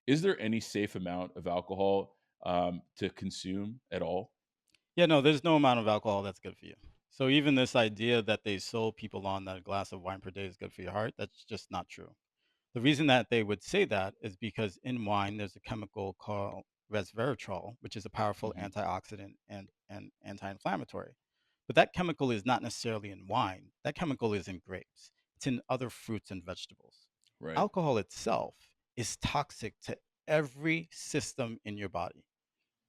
Is there any safe amount of alcohol to consume at all? Yeah, no, there's no amount of alcohol that's good for you. So even this idea that they sold people on that a glass of wine per day is good for your heart, that's just not true. The reason that they would say that is because in wine there's a chemical called resveratrol, which is a powerful Hmm. antioxidant and anti-inflammatory. But that chemical is not necessarily in wine. That chemical is in grapes. It's in other fruits and vegetables. Right. Alcohol itself is toxic to every system in your body.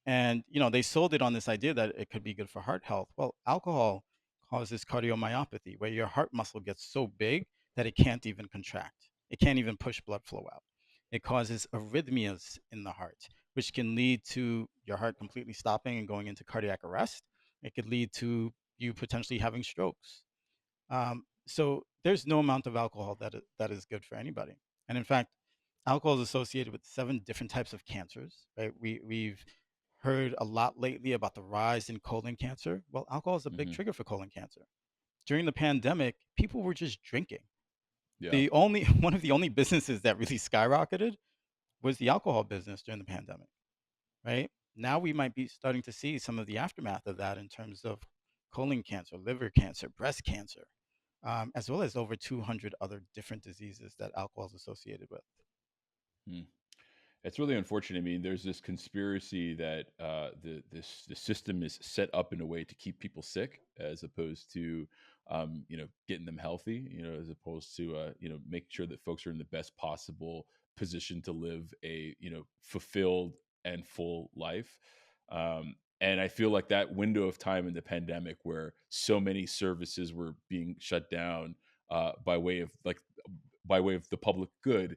And, they sold it on this idea that it could be good for heart health. Well, alcohol causes cardiomyopathy, where your heart muscle gets so big that it can't even contract. It can't even push blood flow out. It causes arrhythmias in the heart, which can lead to your heart completely stopping and going into cardiac arrest. It could lead to you potentially having strokes. So there's no amount of alcohol that is good for anybody. And in fact, alcohol is associated with 7 different types of cancers. Right? We've heard a lot lately about the rise in colon cancer. Well, alcohol is a big Hmm. trigger for colon cancer. During the pandemic, people were just drinking. Yeah. The only one of the only businesses that really skyrocketed was the alcohol business during the pandemic. Right? Now we might be starting to see some of the aftermath of that in terms of colon cancer, liver cancer, breast cancer, as well as over 200 other different diseases that alcohol is associated with. Hmm. It's really unfortunate. I mean, there's this conspiracy that the system is set up in a way to keep people sick, as opposed to getting them healthy. As opposed to make sure that folks are in the best possible position to live a fulfilled and full life. And I feel like that window of time in the pandemic, where so many services were being shut down by way of the public good,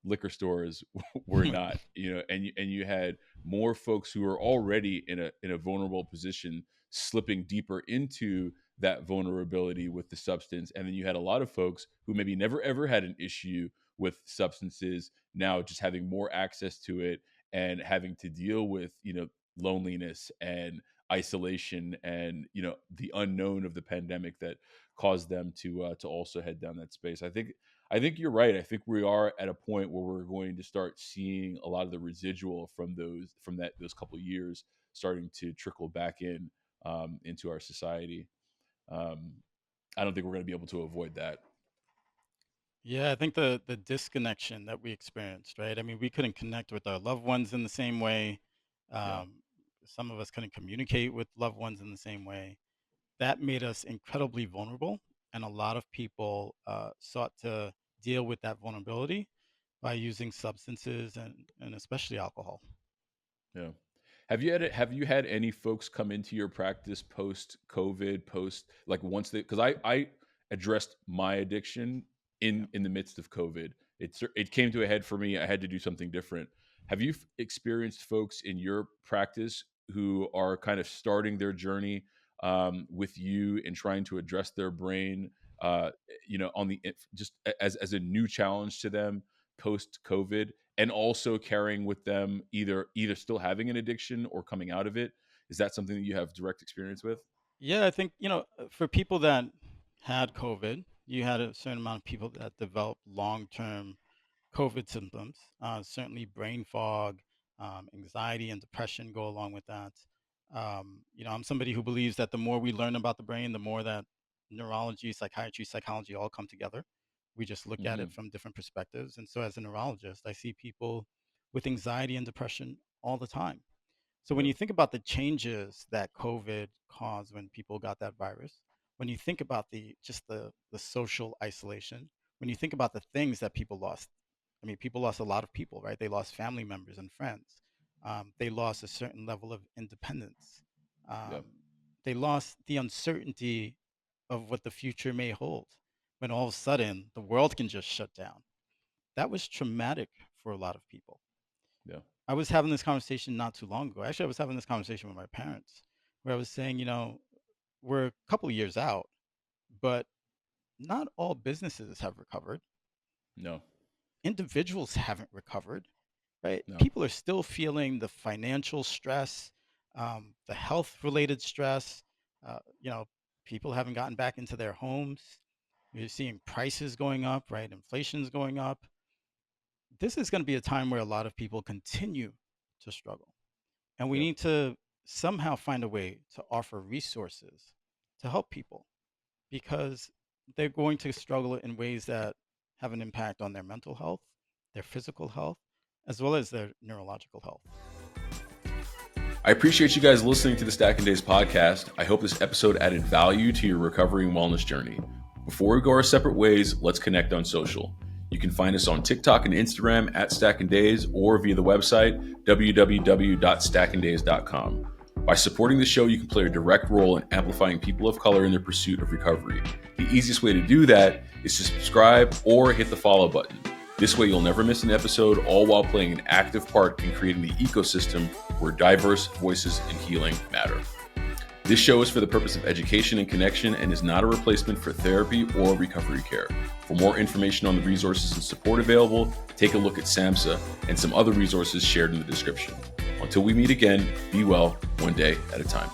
liquor stores were not, and you had more folks who are already in a vulnerable position slipping deeper into that vulnerability with the substance, and then you had a lot of folks who maybe never ever had an issue with substances now just having more access to it and having to deal with loneliness and isolation and the unknown of the pandemic that caused them to also head down that space. I think you're right. I think we are at a point where we're going to start seeing a lot of the residual from those couple of years starting to trickle back into our society. Um, I don't think we're going to be able to avoid that. Yeah, I think the disconnection that we experienced, right? I mean, we couldn't connect with our loved ones in the same way. Yeah. Um, some of us couldn't communicate with loved ones in the same way. That made us incredibly vulnerable, and a lot of people sought to deal with that vulnerability by using substances and especially alcohol. Yeah. Have you had any folks come into your practice post COVID, post like once they because I addressed my addiction Yeah. in the midst of COVID. It came to a head for me. I had to do something different. Have you experienced folks in your practice who are kind of starting their journey with you and trying to address their brain, on just as a new challenge to them post COVID, and also carrying with them either still having an addiction or coming out of it? Is that something that you have direct experience with? Yeah, I think, for people that had COVID, you had a certain amount of people that developed long-term COVID symptoms. Certainly brain fog, anxiety and depression go along with that. I'm somebody who believes that the more we learn about the brain, the more that neurology, psychiatry, psychology all come together. We just look at it Hmm. from different perspectives. And so as a neurologist, I see people with anxiety and depression all the time. So when Yeah. you think about the changes that COVID caused when people got that virus, when you think about the social isolation, when you think about the things that people lost, I mean, people lost a lot of people, right? They lost family members and friends. They lost a certain level of independence. Yeah. Um, they lost the uncertainty of what the future may hold. When all of a sudden the world can just shut down, that was traumatic for a lot of people. Yeah. I was having this conversation not too long ago. Actually, I was having this conversation with my parents where I was saying, we're a couple of years out, but not all businesses have recovered. No. Individuals haven't recovered, right? No. People are still feeling the financial stress, the health related stress. Uh, you know, People haven't gotten back into their homes. You're seeing prices going up, right? Inflation's going up. this is going to be a time where a lot of people continue to struggle. And we Yep. need to somehow find a way to offer resources to help people because they're going to struggle in ways that have an impact on their mental health, their physical health, as well as their neurological health. I appreciate you guys listening to the Stacking Days podcast. I hope this episode added value to your recovery and wellness journey. Before we go our separate ways, let's connect on social. You can find us on TikTok and Instagram at Stacking Days or via the website www.stackingdays.com. By supporting the show, you can play a direct role in amplifying people of color in their pursuit of recovery. The easiest way to do that is to subscribe or hit the follow button. This way, you'll never miss an episode, all while playing an active part in creating the ecosystem where diverse voices and healing matter. This show is for the purpose of education and connection and is not a replacement for therapy or recovery care. For more information on the resources and support available, take a look at SAMHSA and some other resources shared in the description. Until we meet again, be well, one day at a time.